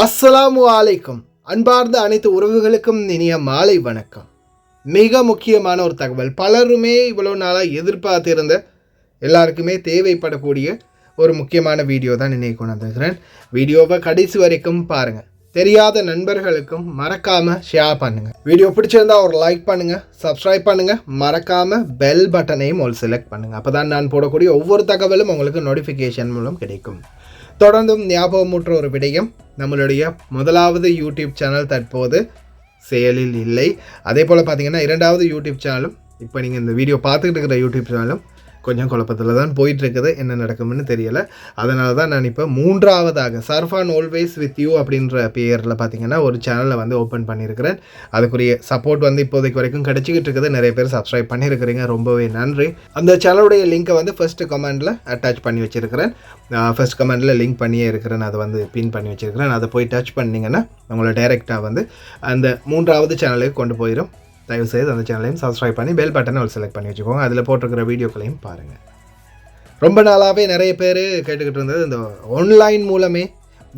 அஸ்ஸலாமு அலைக்கும். அன்பார்ந்த அனைத்து உறவுகளுக்கும் இனிய மாலை வணக்கம். மிக முக்கியமான ஒரு தகவல், பலருமே இவ்வளோ நாளாக எதிர்பார்த்திருந்த, எல்லாருக்குமே தேவைப்படக்கூடிய ஒரு முக்கியமான வீடியோ தான் இன்னைக்கு கொண்டு வந்திருக்கிறேன். வீடியோவை கடைசி வரைக்கும் பாருங்கள். தெரியாத நண்பர்களுக்கும் மறக்காமல் ஷேர் பண்ணுங்கள். வீடியோ பிடிச்சிருந்தா ஒரு லைக் பண்ணுங்கள், சப்ஸ்கிரைப் பண்ணுங்கள், மறக்காமல் பெல் பட்டனையும் ஒரு செலக்ட் பண்ணுங்கள். அப்போ தான் நான் போடக்கூடிய ஒவ்வொரு தகவலும் உங்களுக்கு நோட்டிஃபிகேஷன் மூலம் கிடைக்கும். தொடர்ந்தும் ஞாபகமுற்ற ஒரு விடயம், நம்மளுடைய முதலாவது யூடியூப் சேனல் தற்போது செயலில் இல்லை. அதே போல் பார்த்தீங்கன்னா இரண்டாவது யூடியூப் சேனலும், இப்போ நீங்கள் இந்த வீடியோ பார்த்துக்கிட்டு இருக்கிற யூடியூப் சேனலும் கொஞ்சம் குழப்பத்தில் தான் போயிட்டுருக்குது. என்ன நடக்கும்னு தெரியலை. அதனால தான் நான் இப்போ மூன்றாவதாக சர்ஃபான் ஆல்வேஸ் வித் யூ அப்படின்ற பேரில் பார்த்தீங்கன்னா ஒரு சேனலை வந்து ஓப்பன் பண்ணியிருக்கிறேன். அதுக்குரிய சப்போர்ட் வந்து இப்போதைக்கு வரைக்கும் கிடச்சிக்கிட்டு இருக்குது. நிறைய பேர் சப்ஸ்கிரைப் பண்ணியிருக்கிறீங்க, ரொம்பவே நன்றி. அந்த சேனலுடைய லிங்க்கை வந்து ஃபஸ்ட்டு கமெண்டில் அட்டாச் பண்ணி வச்சுருக்கிறேன். ஃபஸ்ட் கமெண்டில் லிங்க் பண்ணியே இருக்கிறேன், அதை வந்து பின் பண்ணி வச்சுருக்கிறேன். அதை போய் டச் பண்ணிங்கன்னா உங்களை டைரெக்டாக வந்து அந்த மூன்றாவது சேனலுக்கு கொண்டு போயிடும். தயவுசெய்து அந்த சேனலையும் சப்ஸ்கிரைப் பண்ணி பெல் பட்டனை ஒரு செலக்ட் பண்ணி வச்சுக்கோங்க. அதில் போட்டிருக்கிற வீடியோக்களையும் பாருங்கள். ரொம்ப நாளாகவே நிறைய பேர் கேட்டுக்கிட்டு இருந்தது, இந்த ஆன்லைன் மூலமே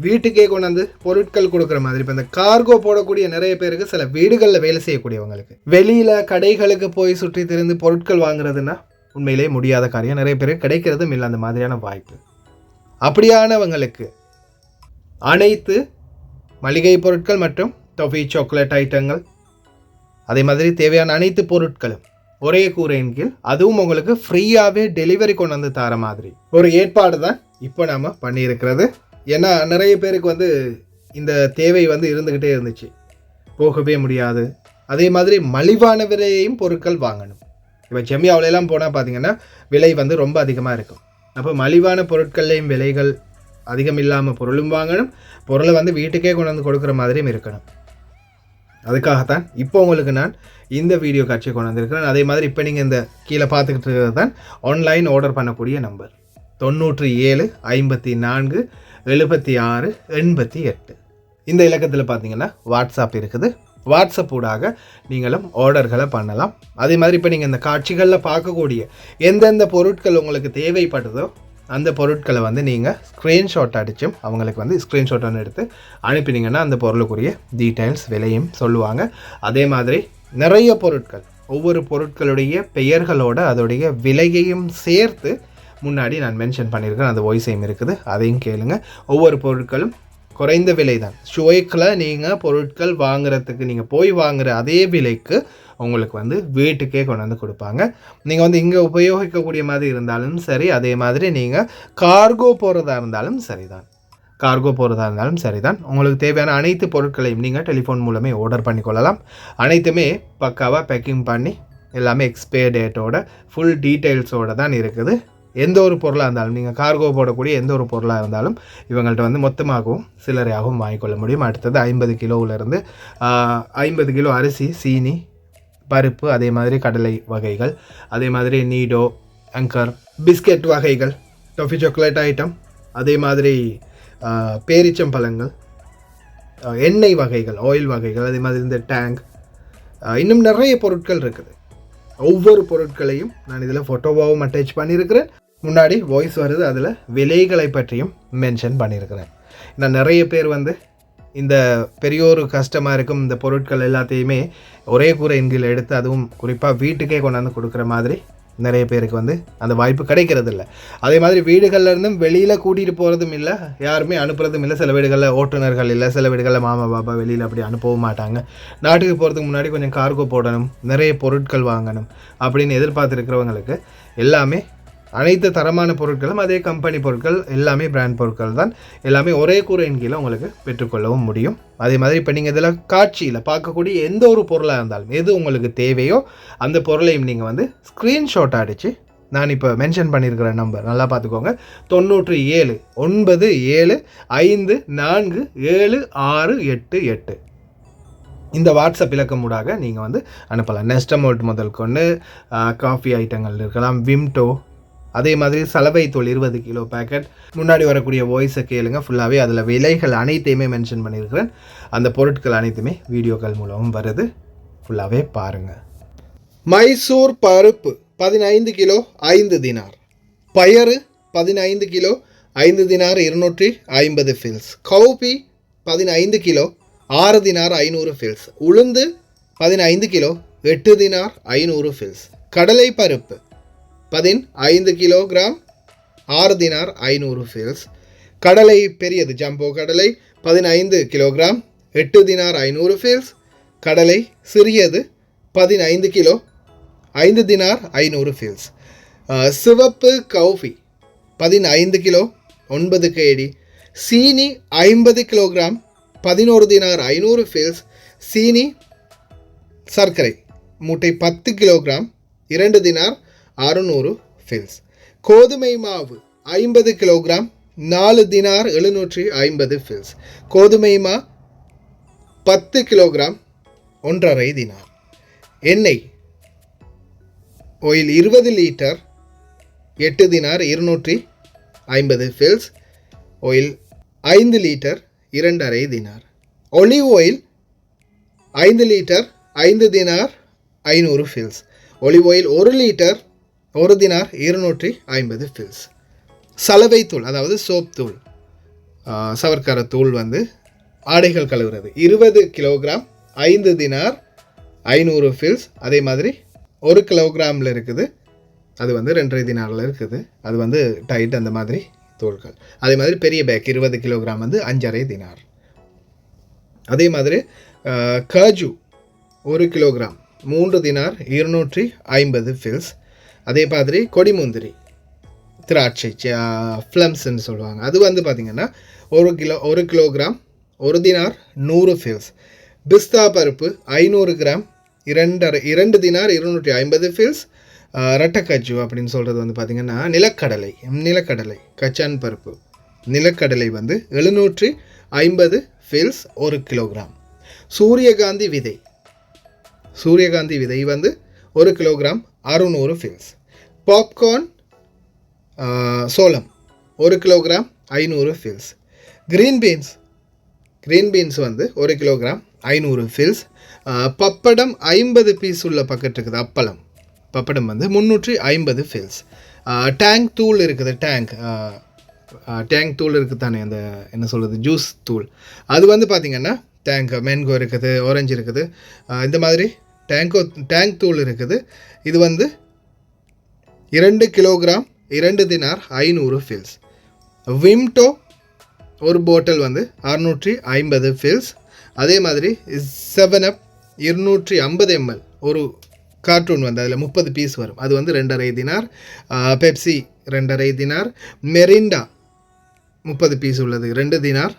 வீட்டுக்கே கொண்டாந்து பொருட்கள் கொடுக்குற மாதிரி. இப்போ இந்த கார்கோ போடக்கூடிய நிறைய பேருக்கு, சில வீடுகளில் வேலை செய்யக்கூடியவங்களுக்கு வெளியில் கடைகளுக்கு போய் சுற்றி திரிந்து பொருட்கள் வாங்குறதுன்னா உண்மையிலே முடியாத காரியம். நிறைய பேருக்கு கிடைக்கிறதும் இல்லை அந்த மாதிரியான வாய்ப்பு. அப்படியானவங்களுக்கு அனைத்து மளிகை பொருட்கள் மற்றும் டொஃபி சாக்லேட் ஐட்டங்கள், அதே மாதிரி தேவையான அனைத்து பொருட்களும் ஒரே கூரையின் கீழ், அதுவும் உங்களுக்கு ஃப்ரீயாகவே டெலிவரி கொண்டு வந்து தர மாதிரி ஒரு ஏற்பாடு தான் இப்போ நாம் பண்ணியிருக்கிறது. ஏன்னா நிறைய பேருக்கு வந்து இந்த தேவை வந்து இருந்துக்கிட்டே இருந்துச்சு, போகவே முடியாது. அதே மாதிரி மலிவான விலையையும் பொருட்கள் வாங்கணும். இப்போ ஜெமியாவிலெல்லாம் போனால் பார்த்தீங்கன்னா விலை வந்து ரொம்ப அதிகமாக இருக்கும். அப்போ மலிவான பொருட்கள்லையும் விலைகள் அதிகம் இல்லாமல் பொருளும் வாங்கணும், பொருளை வந்து வீட்டுக்கே கொண்டு வந்து கொடுக்குற மாதிரியும் இருக்கணும். அதுக்காகத்தான் இப்போ உங்களுக்கு நான் இந்த வீடியோ காட்சி கொண்டு வந்திருக்கிறேன். அதே மாதிரி இப்போ நீங்கள் இந்த கீழே பார்த்துக்கிட்டு இருக்கிறது தான் ஆன்லைன் ஆர்டர் பண்ணக்கூடிய நம்பர் 97 54 76 88. இந்த இலக்கத்தில் பார்த்தீங்கன்னா வாட்ஸ்அப் இருக்குது. வாட்ஸ்அப் ஊடாக நீங்களும் ஆர்டர்களை பண்ணலாம். அதே மாதிரி இப்போ நீங்கள் இந்த காட்சிகளில் பார்க்கக்கூடிய எந்தெந்த பொருட்கள் உங்களுக்கு தேவைப்படுதோ அந்த பொருட்களை வந்து நீங்கள் ஸ்க்ரீன்ஷாட் அடிச்சும் அவங்களுக்கு வந்து ஸ்க்ரீன்ஷாட் ஒன்று எடுத்து அனுப்பினீங்கன்னா அந்த பொருளுக்குரிய டீட்டெயில்ஸ் விலையும் சொல்லுவாங்க. அதே மாதிரி நிறைய பொருட்கள், ஒவ்வொரு பொருட்களுடைய பெயர்களோட அதோடைய விலையையும் சேர்த்து முன்னாடி நான் மென்ஷன் பண்ணியிருக்கேன். அந்த வாய்ஸையும் இருக்குது, அதையும் கேளுங்க. ஒவ்வொரு பொருட்களும் குறைந்த விலை தான். ஷுவைக்கில் நீங்கள் பொருட்கள் வாங்குறதுக்கு நீங்கள் போய் வாங்குகிற அதே விலைக்கு உங்களுக்கு வந்து வீட்டுக்கே கொண்டு வந்து கொடுப்பாங்க. நீங்கள் வந்து இங்கே உபயோகிக்கக்கூடிய மாதிரி இருந்தாலும் சரி, அதே மாதிரி நீங்கள் கார்கோ போகிறதா இருந்தாலும் சரிதான். உங்களுக்கு தேவையான அனைத்து பொருட்களையும் நீங்கள் டெலிஃபோன் மூலமே ஆர்டர் பண்ணிக்கொள்ளலாம். அனைத்துமே பக்காவாக பேக்கிங் பண்ணி எல்லாமே எக்ஸ்பயர் டேட்டோட ஃபுல் டீட்டெயில்ஸோடு தான் இருக்குது. எந்த ஒரு பொருளாக இருந்தாலும், நீங்கள் கார்கோ போடக்கூடிய எந்த ஒரு பொருளாக இருந்தாலும் இவங்கள்ட்ட வந்து மொத்தமாகவும் சில்லறையாகவும் வாங்கிக்கொள்ள முடியும். அடுத்தது 50 கிலோவிலேருந்து 50 கிலோ அரிசி, சீனி, பருப்பு, அதே மாதிரி கடலை வகைகள், அதே மாதிரி நீடோ, அங்கர், பிஸ்கெட் வகைகள், டொஃபி சாக்லேட் ஐட்டம், அதே மாதிரி பேரிச்சம்பழங்கள், எண்ணெய் வகைகள், ஆயில் வகைகள், அதே மாதிரி இந்த டேங்க், இன்னும் நிறைய பொருட்கள் இருக்குது. ஒவ்வொரு பொருட்களையும் நான் இதில் ஃபோட்டோவாகவும் அட்டாச் பண்ணியிருக்கிறேன். முன்னாடி வாய்ஸ் வருது, அதில் விலைகளை பற்றியும் மென்ஷன் பண்ணியிருக்கிறேன். நான் நிறைய பேர் வந்து இந்த பெரிய ஒரு கஷ்டமாக இருக்கும், இந்த பொருட்கள் எல்லாத்தையுமே ஒரே கூரையின் கீழ் எடுத்து, அதுவும் குறிப்பாக வீட்டுக்கே கொண்டாந்து கொடுக்குற மாதிரி நிறைய பேருக்கு வந்து அந்த வாய்ப்பு கிடைக்கிறது இல்லை. அதே மாதிரி வீடுகளில் இருந்தும் வெளியில் கூட்டிகிட்டு போகிறதும் இல்லை, யாருமே அனுப்புறதும் இல்லை. சில வீடுகளில் ஓட்டுநர்கள் இல்லை, சில வீடுகளில் மாமா பாபா வெளியில் அப்படி அனுப்பவும் மாட்டாங்க. நாட்டுக்கு போகிறதுக்கு முன்னாடி கொஞ்சம் கார்கோ போடணும், நிறைய பொருட்கள் வாங்கணும் அப்படின்னு எதிர்பார்த்துருக்கிறவங்களுக்கு எல்லாமே அனைத்து தரமான பொருட்களும், அதே கம்பெனி பொருட்கள், எல்லாமே பிராண்ட் பொருட்கள் தான். எல்லாமே ஒரே கூரையின் கீழே உங்களுக்கு பெற்றுக்கொள்ளவும் முடியும். அதே மாதிரி இப்போ நீங்கள் இதில் காட்சியில் பார்க்கக்கூடிய எந்த ஒரு பொருளாக இருந்தாலும், எது உங்களுக்கு தேவையோ அந்த பொருளையும் நீங்கள் வந்து ஸ்க்ரீன்ஷாட் அடித்து, நான் இப்போ மென்ஷன் பண்ணியிருக்கிற நம்பர் நல்லா பார்த்துக்கோங்க, 97 97 54 7688. இந்த வாட்ஸ்அப் இலக்கம் ஊடாக நீங்கள் வந்து அனுப்பலாம். நெஸ்டமோல்ட் முதல் கொண்டு காஃபி ஐட்டங்கள் இருக்கலாம், விம்டோ, அதே மாதிரி சலவை தூள் 20 கிலோ பேக்கெட். முன்னாடி வரக்கூடிய வாய்ஸை கேளுங்க, ஃபுல்லாகவே அதில் விலைகள் அனைத்தையுமே மென்ஷன் பண்ணியிருக்கிறேன். அந்த பொருட்கள் அனைத்துமே வீடியோக்கள் மூலமும் வருது, ஃபுல்லாகவே பாருங்கள். மைசூர் பருப்பு 15 கிலோ 5 தினார், பயறு 15 kilo 5 dinar 250 fils, cowpea 15 kilo 6 dinar 500 fils. உளுந்து 15 கிலோ 8 தினார் 500 ஃபில்ஸ். கடலை பருப்பு 15 கிலோகிராம் 6 தினார் 500 ஃபில்ஸ். கடலை பெரியது ஜம்போ கடலை 15 கிலோகிராம் 8 தினார் 500 ஃபில்ஸ். கடலை சிறியது 15 கிலோ 5 தினார் 500 ஃபில்ஸ். சிவப்பு கௌஃபி 15 கிலோ 9 கேடி. சீனி 50 கிலோகிராம் 11 தினார் 500 ஃபில்ஸ். சீனி சர்க்கரை மூட்டை 10 கிலோகிராம் 2 தினார் 600 ஃபில்ஸ். கோதுமை மாவு 50 கிலோகிராம் 4 தினார் 750 ஃபில்ஸ். கோதுமை மா 10 கிலோகிராம் 1.5 தினார். எண்ணெய் oil 20 litre 8 dinar 250 fils. Oil 5 litre 2.5 dinar. Olive oil 5 litre 5 dinar 500 fils. Olive oil 1 litre 1 dinar 250 fils. சலவை தூள் அதாவது சோப் தூள் சவர்க்கர தூள் ஆடைகள் கழுவுறது 20 கிலோகிராம் 5 தினார் 500 ஃபில்ஸ். அதே மாதிரி 1 கிலோகிராமில் இருக்குது, அது 2.5 தினாரில் இருக்குது, அது டைட் அந்த மாதிரி தூள்கள். அதே மாதிரி பெரிய பேக் 20 கிலோகிராம் 5.5 தினார். அதே மாதிரி காஜு 1 கிலோகிராம் 3 தினார் 250 ஃபில்ஸ். அதே மாதிரி கொடிமுந்திரி திராட்சை ஃப்ளம்ஸ்ன்னு சொல்லுவாங்க, அது பார்த்திங்கன்னா 1 கிலோகிராம் 1 தினார் 100 ஃபில்ஸ். பிஸ்தா பருப்பு 500 கிராம் 2 தினார் 250 ஃபில்ஸ். ரட்டக்கஜு அப்படின்னு சொல்கிறது பார்த்திங்கன்னா நிலக்கடலை கச்சான் பருப்பு நிலக்கடலை 750 ஃபில்ஸ் 1 கிலோகிராம். சூரியகாந்தி விதை 1 கிலோகிராம் 600 ஃபில்ஸ். பாப்கார்ன் சோளம் 1 கிலோகிராம் 500 ஃபில்ஸ். கிரீன் பீன்ஸ் 1 கிலோகிராம் 500 ஃபில்ஸ். பப்படம் 50 பீஸ் உள்ள பக்கெட் இருக்குது. பப்படம் 350 ஃபில்ஸ். டேங்க் தூள் இருக்குது, டேங்க் தூள் இருக்குது தானே, அந்த என்ன சொல்கிறது ஜூஸ் தூள், அது பார்த்திங்கன்னா டேங்க் மேங்கோ இருக்குது, ஆரஞ்சு இருக்குது, இந்த மாதிரி டேங்க் தூள் இருக்குது. இது 2 கிலோகிராம் 2 தினார் 500 ஃபில்ஸ். விம்டோ ஒரு பாட்டில் 650 ஃபில்ஸ். அதே மாதிரி 7up 250 ml ஒரு கார்ட்டூன் அதில் 30 பீஸ் வரும், அது 2.5 dinar. Pepsi 2.5 dinar. Mirinda 30 piece உள்ளது 2 தினார்.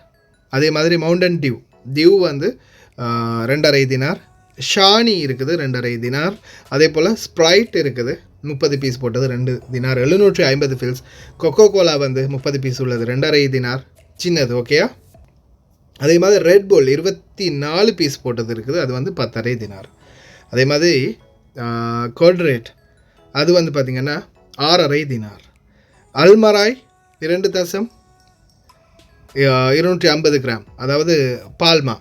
அதே மாதிரி மவுண்டன் டியூ 2.5 தினார். ஷானி இருக்குது 2.5 தினார். அதே போல் ஸ்ப்ரைட் இருக்குது 30 பீஸ் போட்டது 2 தினார் 750 ஃபில்ஸ். கொக்கோ கோலா 30 பீஸ் உள்ளது 2.5 தினார் சின்னது, ஓகேயா. அதே மாதிரி ரெட் புல் 24 பீஸ் போட்டது இருக்குது, அது 10.5 தினார். அதே மாதிரி கோல்ட்ரேட் அது பார்த்திங்கன்னா 6.5 தினார். அல்மராய் 2.250 கிராம், அதாவது பால்மா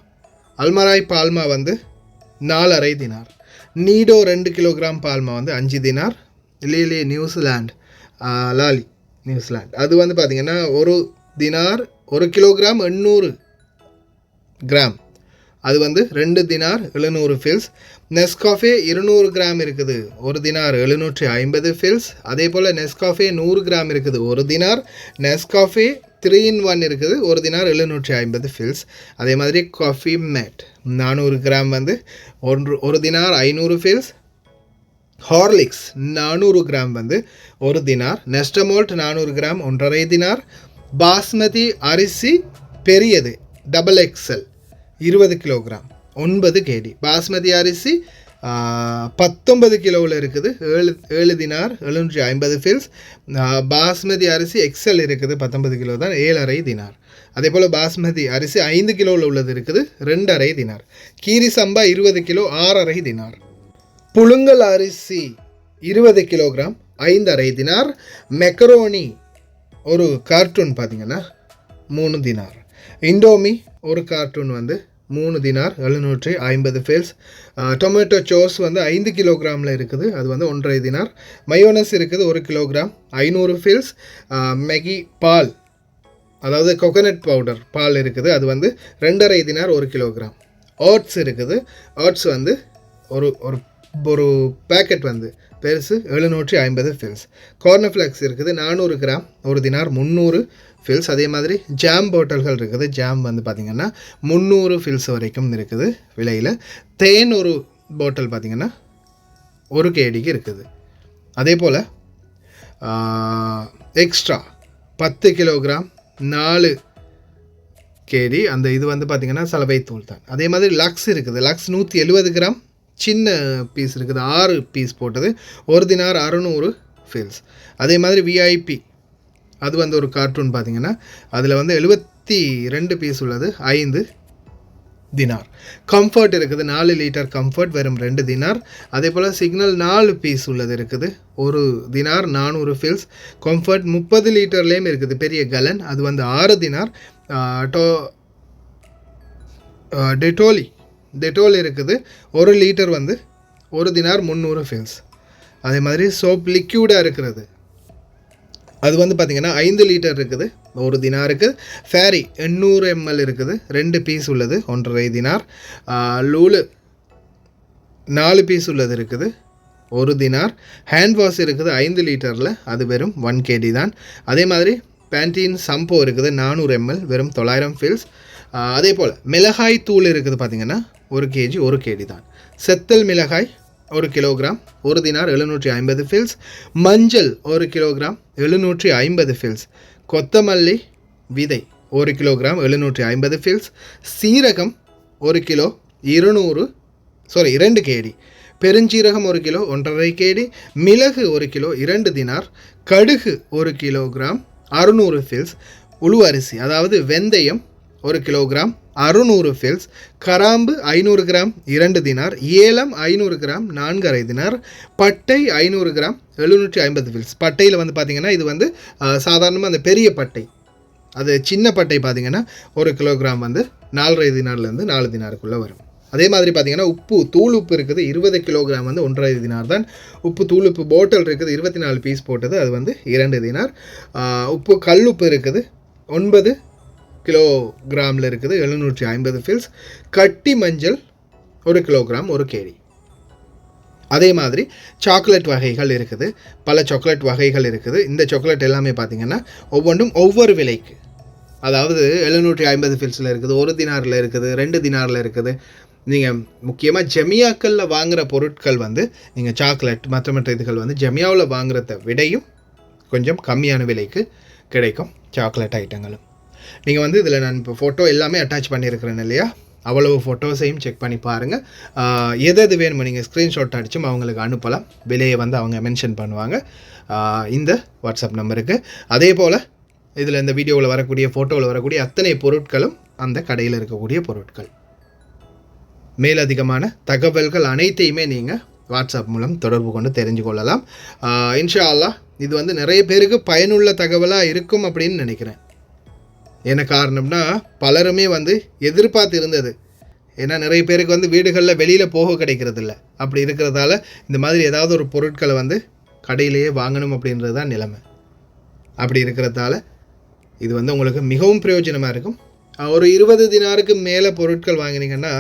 அல்மராய் பால்மா 4.5 தினார். நீடோ 2 கிலோகிராம் பால்மா 5 தினார். லிலி நியூசிலாந்து அது பார்த்திங்கன்னா 1 தினார் 1 கிலோகிராம் 800 கிராம், அது 2 தினார் 700 ஃபில்ஸ். நெஸ்காஃபே 200 கிராம் இருக்குது, 1 தினார் 750 ஃபில்ஸ். அதே போல் நெஸ்காஃபே 100 கிராம் இருக்குது, 1 தினார். நெஸ்காஃபே 3-in-1 இருக்குது, 1 தினார் 750 ஃபில்ஸ். அதே மாதிரி காஃபி மேட் 400 கிராம் 1 தினார் 500 ஃபில்ஸ். ஹார்லிக்ஸ் 400 கிராம் 1 தினார். நெஸ்டமோல்ட் 400 கிராம் 1.5 தினார். பாஸ்மதி அரிசி பெரியது XXL 20 கிலோகிராம் 9 கேடி. பாஸ்மதி அரிசி 19 கிலோவில் இருக்குது, 7 தினார் 750 ஃபில்ஸ். பாஸ்மதி அரிசி எக்ஸல் இருக்குது 19 கிலோ தான், 7.5 தினார். அதே போல் பாஸ்மதி அரிசி 5 கிலோவில் உள்ளது இருக்குது, 2.5 தினார். கீரி சம்பா 20 கிலோ 6.5 தினார். புழுங்கல் அரிசி 20 கிலோகிராம் 5.5 தினார். மெக்கரோனி ஒரு கார்ட்டூன் பார்த்திங்கன்னா 3 தினார். இண்டோமி ஒரு cartoon 3 dinar 750 fils. Tomato sous 5 கிலோகிராமில் இருக்குது, அது 1.5 தினார். மயோனஸ் இருக்குது 1 கிலோகிராம் 500 ஃபில்ஸ். மேகி பால் அதாவது கோகோனட் பவுடர் பால் இருக்குது, அது வந்து 2.5 தினார் 1 கிலோகிராம். ஓட்ஸ் இருக்குது, ஓட்ஸ் வந்து ஒரு ஒரு ஒரு பேக்கெட் வந்து பெருசு 750 ஃபில்ஸ். கார்ன்ஃப்ளெக்ஸ் இருக்குது 400 கிராம் 1 தினார் 300 ஃபில்ஸ். அதே மாதிரி ஜாம் பாட்டில்கள் இருக்குது, ஜாம் வந்து பார்த்திங்கன்னா 300 ஃபில்ஸ் வரைக்கும் இருக்குது விலையில். தேன் ஒரு பாட்டில் பார்த்திங்கன்னா 1 கேடிக்கு இருக்குது. அதே போல் எக்ஸ்ட்ரா 10 கிலோகிராம் 4 கேடி அந்த இது வந்து பார்த்திங்கன்னா சலவை தூள் தான். அதே மாதிரி லக்ஸ் இருக்குது, லக்ஸ் 170 கிராம் சின்ன பீஸ் இருக்குது, 6 பீஸ் போட்டது 1 தினார் 600 ஃபில்ஸ். அதே மாதிரி விஐபி அது வந்து ஒரு கார்ட்டூன் பார்த்திங்கன்னா அதில் வந்து 72 பீஸ் உள்ளது 5 தினார். கம்ஃபர்ட் இருக்குது 4 லிட்டர் கம்ஃபர்ட் வெறும் 2 தினார். அதே போல் சிக்னல் 4 பீஸ் உள்ளது இருக்குது 1 தினார் 400 ஃபில்ஸ். கம்ஃபர்ட் 30 லிட்டர்லேயும் இருக்குது பெரிய கலன், அது வந்து 6 தினார். டெட்டோல் இருக்குது 1 லிட்டர் வந்து 1 தினார் 300 ஃபில்ஸ். அதே மாதிரி சோப் லிக்யூடாக இருக்கிறது அது வந்து பார்த்திங்கன்னா 5 லிட்டர் இருக்குது 1 தினாருக்கு. ஃபேரி 800 ml இருக்குது 2 பீஸ் உள்ளது 1.5 தினார். லூலு 4 பீஸ் உள்ளது இருக்குது 1 தினார். ஹேண்ட் வாஷ் இருக்குது 5 லிட்டரில், அது வெறும் 1 கேடி தான். அதே மாதிரி பேண்டீன் சம்போ இருக்குது 400 ml வெறும் 900 ஃபில்ஸ். அதே போல் மிளகாய் தூள் இருக்குது பார்த்திங்கன்னா 1 கேஜி 1 கேடி தான். செத்தல் மிளகாய் 1 கிலோகிராம் 1 தினார் 750 ஃபில்ஸ். மஞ்சள் 1 கிலோகிராம் 750 ஃபில்ஸ். கொத்தமல்லி விதை 1 கிலோகிராம் 750 ஃபில்ஸ். சீரகம் 1 கிலோ 2 கேடி. பெருஞ்சீரகம் 1 கிலோ 1.5 கேடி. மிளகு 1 கிலோ 2 தினார். கடுகு 1 கிலோகிராம் 600 ஃபில்ஸ். உளுவு அரிசி அதாவது வெந்தயம் 1 கிலோகிராம் 600 ஃபில்ஸ். கராம்பு 500 gram 2 dinar. ஏலம் 500 கிராம் 4.5 தினார். பட்டை 500 கிராம் 750 ஃபில்ஸ். பட்டையில் வந்து பார்த்திங்கன்னா இது வந்து சாதாரணமாக அந்த பெரிய பட்டை, அது சின்ன பட்டை பார்த்திங்கன்னா 1 கிலோகிராம் வந்து 4.5 தினார்லேருந்து 4 தினாருக்குள்ளே வரும். அதே மாதிரி பார்த்திங்கன்னா உப்பு தூள் உப்பு இருக்குது 20 கிலோகிராம் வந்து 1.5 தினார் தான். உப்பு தூள் உப்பு பாட்டில் இருக்குது 24 பீஸ் போட்டது, அது வந்து 2 தினார். உப்பு கல்லுப்பு இருக்குது 9 கிலோகிராமில் இருக்குது 750 ஃபில்ஸ். கட்டி மஞ்சள் 1 கிலோகிராம் 1 கேடி. அதே மாதிரி சாக்லேட் வகைகள் இருக்குது, பல சாக்லேட் வகைகள் இருக்குது. இந்த சாக்லேட் எல்லாமே பார்த்திங்கன்னா ஒவ்வொன்றும் ஒவ்வொரு விலைக்கு, அதாவது 750 ஃபில்ஸில் இருக்குது, 1 தினாரில் இருக்குது, 2 தினாரில் இருக்குது. நீங்கள் முக்கியமாக ஜெமியாக்களில் வாங்குகிற பொருட்கள் வந்து நீங்கள் சாக்லேட் மற்ற இதுகள் வந்து ஜெமியாவில் வாங்குறத விடையும் கொஞ்சம் கம்மியான விலைக்கு கிடைக்கும் சாக்லேட் ஐட்டங்களும். நீங்கள் வந்து இதில் நான் இப்போ ஃபோட்டோ எல்லாமே அட்டாச் பண்ணியிருக்கிறேன் இல்லையா, அவ்வளவு ஃபோட்டோஸையும் செக் பண்ணி பாருங்கள். எது வேணுமோ நீங்கள் ஸ்க்ரீன்ஷாட் அடிச்சும் அவங்களுக்கு அனுப்பலாம். விலையை வந்து அவங்க மென்ஷன் பண்ணுவாங்க இந்த வாட்ஸ்அப் நம்பருக்கு. அதே போல் இதில் இந்த வீடியோவில் வரக்கூடிய ஃபோட்டோவில் வரக்கூடிய அத்தனை பொருட்களும் அந்த கடையில் இருக்கக்கூடிய பொருட்கள். மேலதிகமான தகவல்கள் அனைத்தையுமே நீங்கள் வாட்ஸ்அப் மூலம் தொடர்பு கொண்டு தெரிஞ்சு கொள்ளலாம். இன்ஷா அல்லாஹ் இது வந்து நிறைய பேருக்கு பயனுள்ள தகவலாக இருக்கும் அப்படின்னு நினைக்கிறேன். என்ன காரணம்னா பலருமே வந்து எதிர்பார்த்து இருந்தது, ஏன்னா நிறைய பேருக்கு வந்து வீடுகளில் வெளியில் போக கிடைக்கிறதில்ல. அப்படி இருக்கிறதால இந்த மாதிரி ஏதாவது ஒரு பொருட்களை வந்து கடையிலேயே வாங்கணும் அப்படின்றது தான் நிலைமை. அப்படி இருக்கிறதால இது வந்து உங்களுக்கு மிகவும் பிரயோஜனமாக இருக்கும். ஒரு 20 தினாருக்கு மேலே பொருட்கள் வாங்கினீங்கன்னா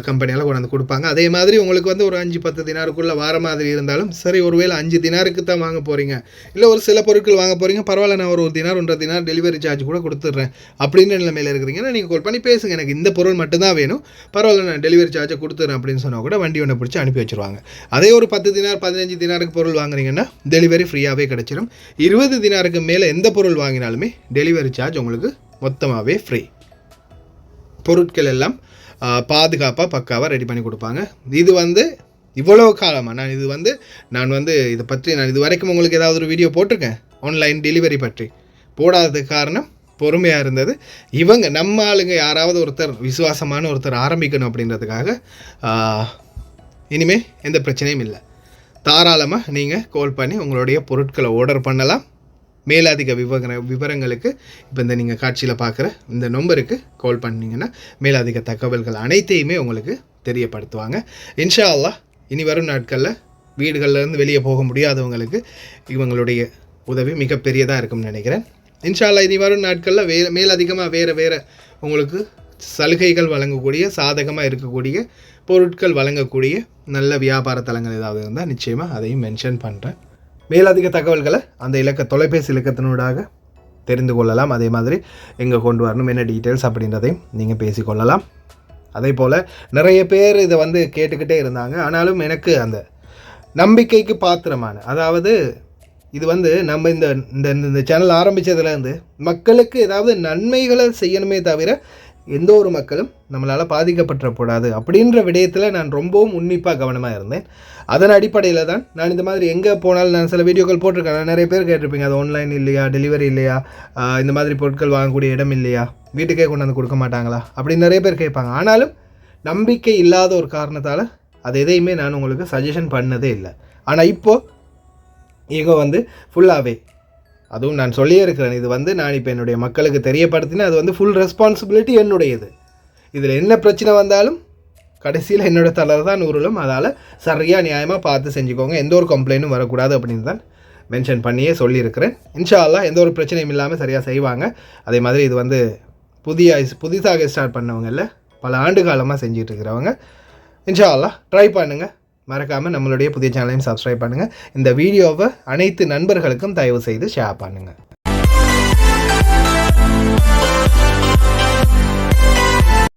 கம்பெனியால் கொண்டு வந்து கொடுப்பாங்க. அதே மாதிரி உங்களுக்கு வந்து ஒரு 5-10 தினாருக்குள்ளே வார மாதிரி இருந்தாலும் சரி, ஒருவேளை 5 தினாருக்கு தான் வாங்க போகிறீங்க, இல்லை ஒரு சில பொருட்கள் வாங்க போகிறீங்க, பரவாயில்ல நான் ஒரு தினார் 1.5 தினார் டெலிவரி சார்ஜ் கூட கொடுத்துட்றேன் அப்படின்னு நிலைமையில் இருக்கிறீங்கன்னா நீங்கள் கால் பண்ணி பேசுங்க, எனக்கு இந்த பொருள் மட்டும்தான் வேணும், பரவாயில்ல நான் டெலிவரி சார்ஜை கொடுத்துட்றேன் அப்படின்னு சொன்னால் கூட வண்டி ஒன்று பிடிச்சி அனுப்பி வச்சுருவாங்க. அதே ஒரு 10 தினார் 15 தினாருக்கு பொருள் வாங்குறீங்கன்னா டெலிவரி ஃப்ரீயாகவே கிடச்சிடும். 20 தினாருக்கு மேலே எந்த பொருள் வாங்கினாலுமே டெலிவரி சார்ஜ் உங்களுக்கு மொத்தமாகவே ஃப்ரீ. பொருட்கள் எல்லாம் பாதுகாப்பாக பக்காவாக ரெடி பண்ணி கொடுப்பாங்க. இது வந்து இவ்வளோ காலமாக நான் இதை பற்றி நான் இது வரைக்கும் உங்களுக்கு ஏதாவது ஒரு வீடியோ போட்டிருக்கேன் ஆன்லைன் டெலிவரி பற்றி. போடாததுக்கு காரணம் பொறுமையாக இருந்தது. இவங்க நம்ம ஆளுங்க யாராவது ஒருத்தர் விசுவாசமான ஒருத்தர் ஆரம்பிக்கணும் அப்படின்றதுக்காக இனிமேல் எந்த பிரச்சனையும் இல்லை. தாராளமாக நீங்கள் கால் பண்ணி உங்களுடைய பொருட்களை ஆர்டர் பண்ணலாம். மேலதிக விவரங்களுக்கு இப்போ இந்த நீங்கள் காட்சியில் பார்க்குற இந்த நம்பருக்கு கால் பண்ணிங்கன்னா மேலதிக தகவல்கள் அனைத்தையுமே உங்களுக்கு தெரியப்படுத்துவாங்க. இன்ஷா அல்லாஹ் இனி வரும் நாட்களில் வீடுகளிலேருந்து வெளியே போக முடியாதவங்களுக்கு இவங்களுடைய உதவி மிகப்பெரியதாக இருக்கும்னு நினைக்கிறேன். இன்ஷா அல்லாஹ் இனி வரும் நாட்களில் மேலதிகமாக வேறு உங்களுக்கு சலுகைகள் வழங்கக்கூடிய சாதகமாக இருக்கக்கூடிய பொருட்கள் வழங்கக்கூடிய நல்ல வியாபார தலங்கள் ஏதாவது இருந்தால் நிச்சயமாக அதையும் மென்ஷன் பண்ணுறேன். மேலதிக தகவல்களை அந்த தொலைபேசி இலக்கத்தினூடாக தெரிந்து கொள்ளலாம். அதே மாதிரி எங்கே கொண்டு வரணும் என்ன டீட்டெயில்ஸ் அப்படின்றதையும் நீங்கள் பேசிக்கொள்ளலாம். அதே போல் நிறைய பேர் இதை கேட்டுக்கிட்டே இருந்தாங்க. ஆனாலும் எனக்கு அந்த நம்பிக்கைக்கு பாத்திரமான, அதாவது இது நம்ம இந்த இந்த சேனல் ஆரம்பித்ததுலேருந்து மக்களுக்கு ஏதாவது நன்மைகளை செய்யணுமே தவிர எந்த ஒரு மக்களும் நம்மளால் பாதிக்கப்பட்டுறக்கூடாது அப்படின்ற விடயத்தில் நான் ரொம்பவும் உன்னிப்பாக கவனமாக இருந்தேன். அதன் அடிப்படையில் தான் நான் இந்த மாதிரி எங்கே போனாலும் நான் சில வீடியோக்கள் போட்டிருக்கேன். நிறைய பேர் கேட்டிருப்பீங்க, அது ஆன்லைன் இல்லையா, டெலிவரி இல்லையா, இந்த மாதிரி பொருட்கள் வாங்கக்கூடிய இடம் இல்லையா, வீட்டுக்கே கொண்டு வந்து கொடுக்க மாட்டாங்களா அப்படின்னு நிறைய பேர் கேட்பாங்க. ஆனாலும் நம்பிக்கை இல்லாத ஒரு காரணத்தால் அது எதையுமே நான் உங்களுக்கு சஜஷன் பண்ணதே இல்லை. ஆனால் இப்போது இங்கே ஃபுல்லாகவே அதுவும் நான் சொல்லியே இருக்கிறேன், இது நான் இப்போ என்னுடைய மக்களுக்கு தெரியப்படுத்தினா அது ஃபுல் ரெஸ்பான்சிபிலிட்டி என்னுடையது. இதில் என்ன பிரச்சனை வந்தாலும் கடைசியில் என்னோடய தலர் தான் உருளும். அதால் சரியாக நியாயமாக பார்த்து செஞ்சுக்கோங்க, எந்த ஒரு கம்ப்ளைண்ட்டும் வரக்கூடாது அப்படின்னு தான் மென்ஷன் பண்ணியே சொல்லியிருக்கிறேன். இன்ஷா அல்லாஹ் எந்த ஒரு பிரச்சனையும் இல்லாமல் சரியாக செய்வாங்க. அதே மாதிரி இது புதிதாக ஸ்டார்ட் பண்ணவங்கல்ல, பல ஆண்டு காலமாக செஞ்சுட்டு இருக்கிறவங்க இன்ஷா அல்லாஹ் ட்ரை பண்ணுங்கள். மறக்காமல் நம்மளுடைய புதிய சேனலையும் சப்ஸ்கிரைப் பண்ணுங்கள். இந்த வீடியோவை அனைத்து நண்பர்களுக்கும் தயவு செய்து ஷேர் பண்ணுங்கள்.